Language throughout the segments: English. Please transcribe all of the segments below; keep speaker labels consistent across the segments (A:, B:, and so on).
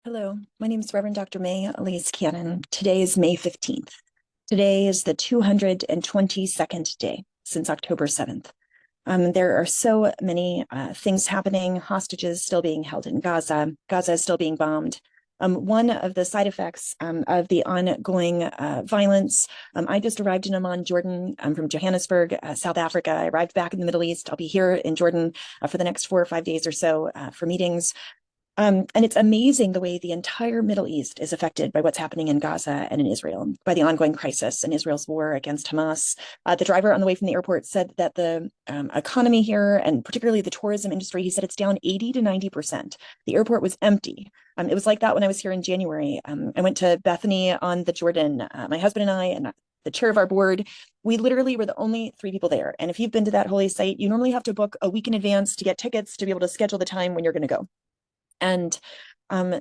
A: Hello, my name is Reverend Dr. May Elise Cannon. Today is May 15th. Today is the 222nd day since October 7th. There are so many things happening, hostages still being held in Gaza. Gaza is still being bombed. One of the side effects of the ongoing violence, I just arrived in Amman, Jordan. I'm from Johannesburg, South Africa. I arrived back in the Middle East. I'll be here in Jordan for the next 4 or 5 days or so for meetings. And it's amazing the way the entire Middle East is affected by what's happening in Gaza and in Israel, by the ongoing crisis and Israel's war against Hamas. The driver on the way from the airport said that the economy here, and particularly the tourism industry, he said it's down 80 to 90%. The airport was empty. It was like that when I was here in January. I went to Bethany on the Jordan, my husband and I, and the chair of our board. We literally were the only 3 people there. And if you've been to that holy site, you normally have to book a week in advance to get tickets to be able to schedule the time when you're going to go. And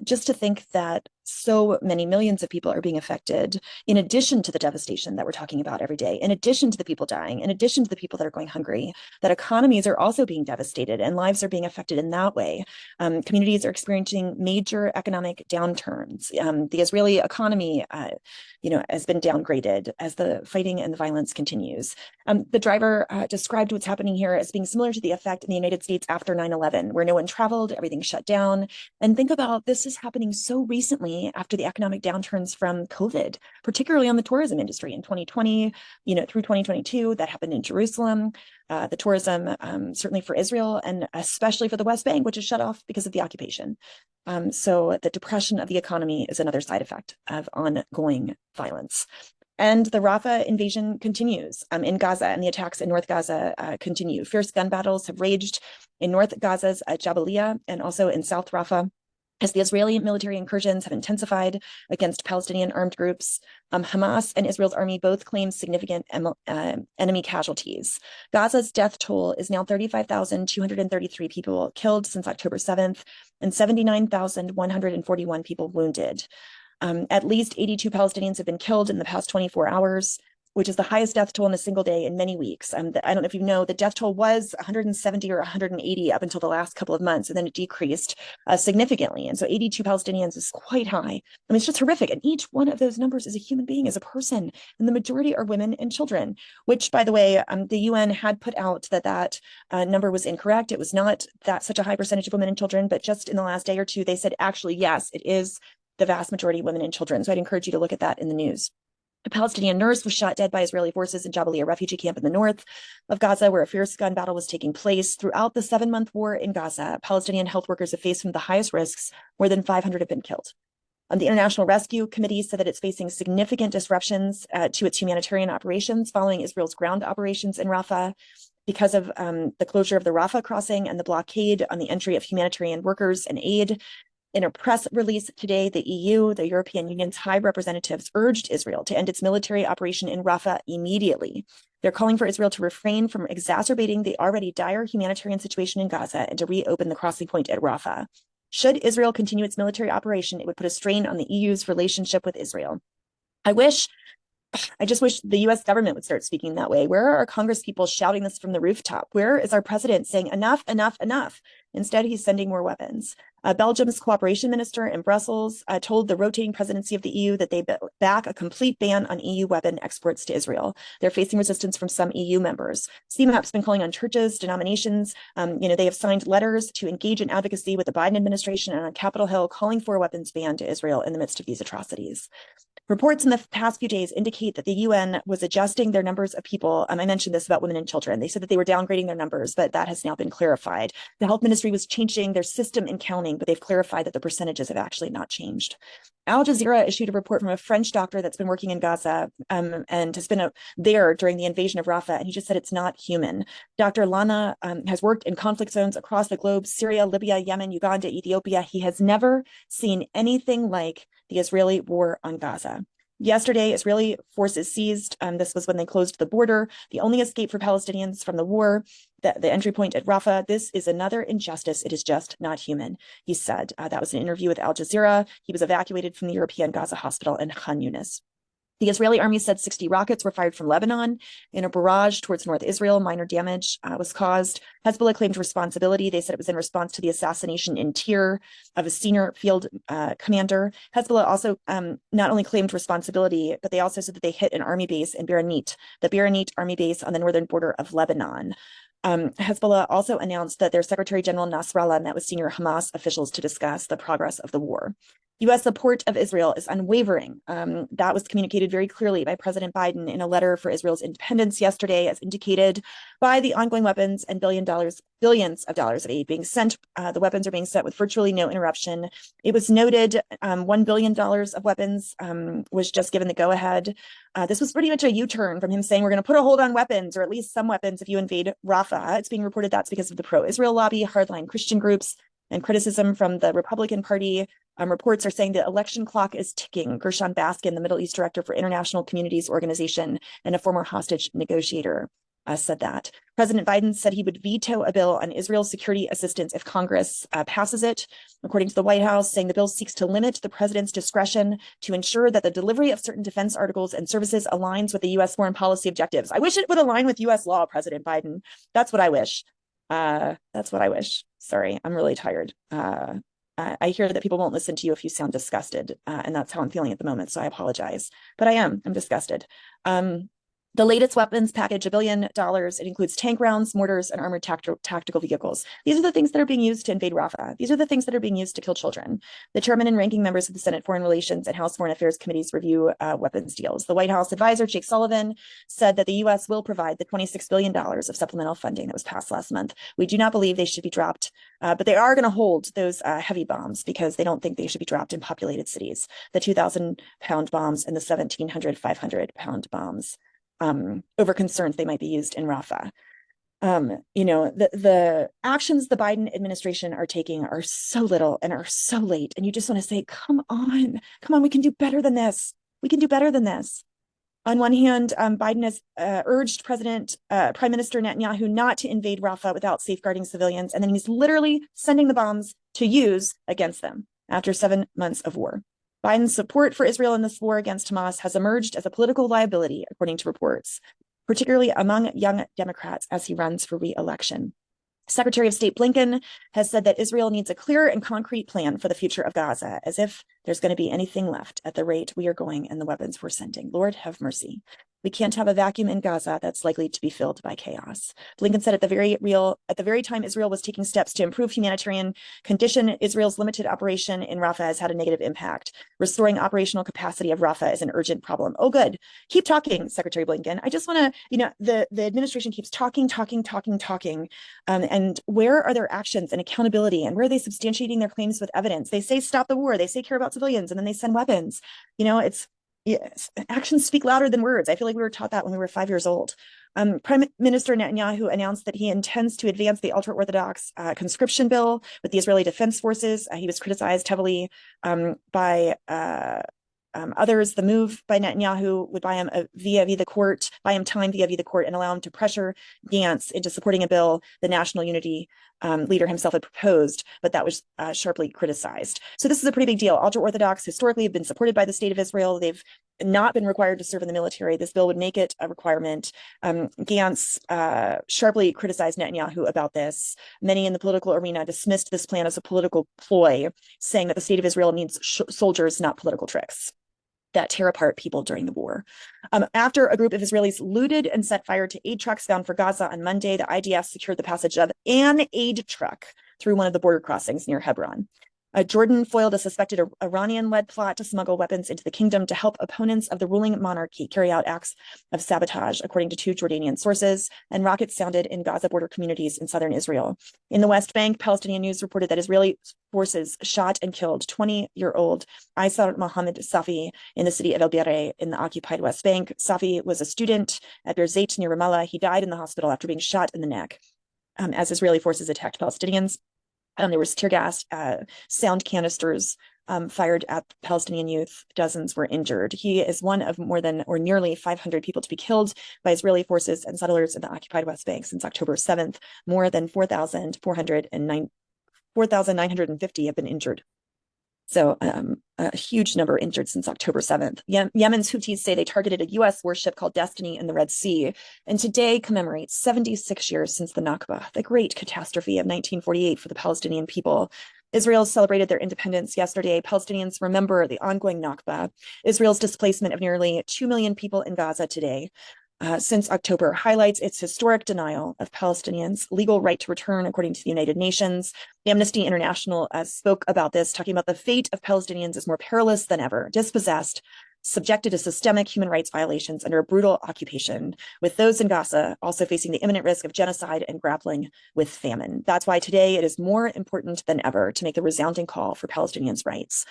A: just to think that so many millions of people are being affected, in addition to the devastation that we're talking about every day, in addition to the people dying, in addition to the people that are going hungry, that economies are also being devastated and lives are being affected in that way. Communities are experiencing major economic downturns. The Israeli economy, has been downgraded as the fighting and the violence continues. The driver described what's happening here as being similar to the effect in the United States after 9/11, where no one traveled, everything shut down. And think about this is happening so recently after the economic downturns from COVID, particularly on the tourism industry in 2020, through 2022. That happened in Jerusalem. The tourism, certainly for Israel, and especially for the West Bank, which is shut off because of the occupation. So the depression of the economy is another side effect of ongoing violence. And the Rafah invasion continues in Gaza, and the attacks in North Gaza continue. Fierce gun battles have raged in North Gaza's Jabalia and also in South Rafah, as the Israeli military incursions have intensified against Palestinian armed groups. Hamas and Israel's army both claim significant enemy casualties. Gaza's death toll is now 35,233 people killed since October 7th and 79,141 people wounded. At least 82 Palestinians have been killed in the past 24 hours, which is the highest death toll in a single day in many weeks. I don't know if you know, the death toll was 170 or 180 up until the last couple of months, and then it decreased significantly. And so 82 Palestinians is quite high. I mean, it's just horrific. And each one of those numbers is a human being, is a person. And the majority are women and children, which, by the way, the UN had put out that number was incorrect. It was not that such a high percentage of women and children, but just in the last day or two, they said, actually, yes, it is the vast majority women and children. So I'd encourage you to look at that in the news. A Palestinian nurse was shot dead by Israeli forces in Jabalia refugee camp in the north of Gaza, where a fierce gun battle was taking place. Throughout the 7-month war in Gaza, Palestinian health workers have faced some of the highest risks. More than 500 have been killed. The International Rescue Committee said that it's facing significant disruptions to its humanitarian operations following Israel's ground operations in Rafah because of the closure of the Rafah crossing and the blockade on the entry of humanitarian workers and aid. In a press release today, the EU, the European Union's high representatives, urged Israel to end its military operation in Rafah immediately. They're calling for Israel to refrain from exacerbating the already dire humanitarian situation in Gaza and to reopen the crossing point at Rafah. Should Israel continue its military operation, it would put a strain on the EU's relationship with Israel. I just wish the US government would start speaking that way. Where are our Congress people shouting this from the rooftop? Where is our president saying enough, enough, enough? Instead, he's sending more weapons. Belgium's cooperation minister in Brussels told the rotating presidency of the EU that they back a complete ban on EU weapon exports to Israel. They're facing resistance from some EU members. CMEP's been calling on churches, denominations. They have signed letters to engage in advocacy with the Biden administration and on Capitol Hill, calling for a weapons ban to Israel in the midst of these atrocities. Reports in the past few days indicate that the UN was adjusting their numbers of people. I mentioned this about women and children. They said that they were downgrading their numbers, but that has now been clarified. The health ministry was changing their system in counting, but they've clarified that the percentages have actually not changed. Al Jazeera issued a report from a French doctor that's been working in Gaza and has been there during the invasion of Rafah, and he just said it's not human. Dr. Lana has worked in conflict zones across the globe: Syria, Libya, Yemen, Uganda, Ethiopia. He has never seen anything like the Israeli war on Gaza. Yesterday, Israeli forces seized, this was when they closed the border, the only escape for Palestinians from the war, the entry point at Rafah. This is another injustice. It is just not human, he said. That was an interview with Al Jazeera. He was evacuated from the European Gaza hospital in Khan Yunis. The Israeli army said 60 rockets were fired from Lebanon in a barrage towards North Israel. Minor damage was caused. Hezbollah claimed responsibility. They said it was in response to the assassination in Tyre of a senior field commander. Hezbollah also not only claimed responsibility, but they also said that they hit an army base in Biranit, the Biranit army base on the northern border of Lebanon. Hezbollah also announced that their Secretary General Nasrallah met with senior Hamas officials to discuss the progress of the war. U.S. support of Israel is unwavering. That was communicated very clearly by President Biden in a letter for Israel's independence yesterday, as indicated by the ongoing weapons and billions of dollars of aid being sent. The weapons are being sent with virtually no interruption. It was noted $1 billion of weapons was just given the go-ahead. This was pretty much a U-turn from him saying we're going to put a hold on weapons, or at least some weapons, if you invade Rafah. It's being reported that's because of the pro-Israel lobby, hardline Christian groups, and criticism from the Republican Party. Reports are saying the election clock is ticking. Gershon Baskin, the Middle East director for International Communities Organization and a former hostage negotiator, said that. President Biden said he would veto a bill on Israel's security assistance if Congress passes it. According to the White House, saying the bill seeks to limit the president's discretion to ensure that the delivery of certain defense articles and services aligns with the U.S. foreign policy objectives. I wish it would align with U.S. law, President Biden. That's what I wish. That's what I wish. Sorry, I'm really tired. I hear that people won't listen to you if you sound disgusted, and that's how I'm feeling at the moment, so I apologize. But I'm disgusted. The latest weapons package, $1 billion. It includes tank rounds, mortars, and armored tactical vehicles. These are the things that are being used to invade Rafah. These are the things that are being used to kill children. The chairman and ranking members of the Senate Foreign Relations and House Foreign Affairs Committees review weapons deals. The White House advisor, Jake Sullivan, said that the U.S. will provide the $26 billion of supplemental funding that was passed last month. We do not believe they should be dropped, but they are going to hold those heavy bombs because they don't think they should be dropped in populated cities. The 2,000-pound bombs and the 1,700, 500-pound bombs. Over concerns they might be used in Rafah. The actions the Biden administration are taking are so little and are so late. And you just want to say, come on, we can do better than this. We can do better than this. On one hand, Biden has urged Prime Minister Netanyahu not to invade Rafah without safeguarding civilians. And then he's literally sending the bombs to use against them after 7 months of war. Biden's support for Israel in this war against Hamas has emerged as a political liability, according to reports, particularly among young Democrats as he runs for re-election. Secretary of State Blinken has said that Israel needs a clear and concrete plan for the future of Gaza, as if there's going to be anything left at the rate we are going and the weapons we're sending. Lord have mercy. We can't have a vacuum in Gaza that's likely to be filled by chaos. Blinken said at the very time Israel was taking steps to improve humanitarian condition, Israel's limited operation in Rafah has had a negative impact. Restoring operational capacity of Rafah is an urgent problem. Oh, good. Keep talking, Secretary Blinken. I just want to, the administration keeps talking. And where are their actions and accountability? And where are they substantiating their claims with evidence? They say stop the war. They say care about civilians, and then they send weapons. Yes, actions speak louder than words. I feel like we were taught that when we were 5 years old. Prime Minister Netanyahu announced that he intends to advance the ultra-Orthodox conscription bill with the Israeli Defense Forces. He was criticized heavily by others. The move by Netanyahu would buy him time via the court, and allow him to pressure Gantz into supporting a bill the National Unity leader himself had proposed, but that was sharply criticized. So this is a pretty big deal. Ultra-Orthodox historically have been supported by the state of Israel. They've not been required to serve in the military. This bill would make it a requirement. Gantz sharply criticized Netanyahu about this. Many in the political arena dismissed this plan as a political ploy, saying that the state of Israel needs soldiers, not political tricks that tear apart people during the war. After a group of Israelis looted and set fire to aid trucks bound for Gaza on Monday, the IDF secured the passage of an aid truck through one of the border crossings near Hebron. Jordan foiled a suspected Iranian-led plot to smuggle weapons into the kingdom to help opponents of the ruling monarchy carry out acts of sabotage, according to 2 Jordanian sources, and rockets sounded in Gaza border communities in southern Israel. In the West Bank, Palestinian news reported that Israeli forces shot and killed 20-year-old Aysar Mohammed Safi in the city of El Bireh in the occupied West Bank. Safi was a student at Bir Zayt near Ramallah. He died in the hospital after being shot in the neck as Israeli forces attacked Palestinians. There was tear gas, sound canisters fired at Palestinian youth. Dozens were injured. He is one of nearly 500 people to be killed by Israeli forces and settlers in the occupied West Bank since October 7th. More than 4,950 have been injured. So a huge number injured since October 7th. Yemen's Houthis say they targeted a U.S. warship called Destiny in the Red Sea, and today commemorates 76 years since the Nakba, the great catastrophe of 1948 for the Palestinian people. Israel celebrated their independence yesterday. Palestinians remember the ongoing Nakba, Israel's displacement of nearly 2 million people in Gaza today. Since October highlights its historic denial of Palestinians' legal right to return, according to the United Nations. Amnesty International spoke about this, talking about the fate of Palestinians is more perilous than ever, dispossessed, subjected to systemic human rights violations under a brutal occupation, with those in Gaza also facing the imminent risk of genocide and grappling with famine. That's why today it is more important than ever to make the resounding call for Palestinians' rights.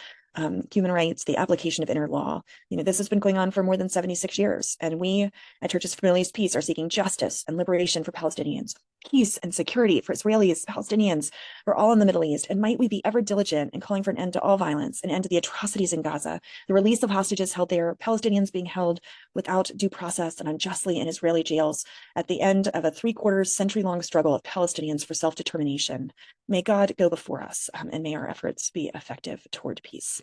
A: Human rights, the application of inner law. This has been going on for more than 76 years. And we at Churches for Middle East Peace are seeking justice and liberation for Palestinians, peace and security for Israelis, Palestinians, for all in the Middle East. And might we be ever diligent in calling for an end to all violence, an end to the atrocities in Gaza, the release of hostages held there, Palestinians being held without due process and unjustly in Israeli jails at the end of a 3/4 century-long struggle of Palestinians for self-determination. May God go before us, and may our efforts be effective toward peace.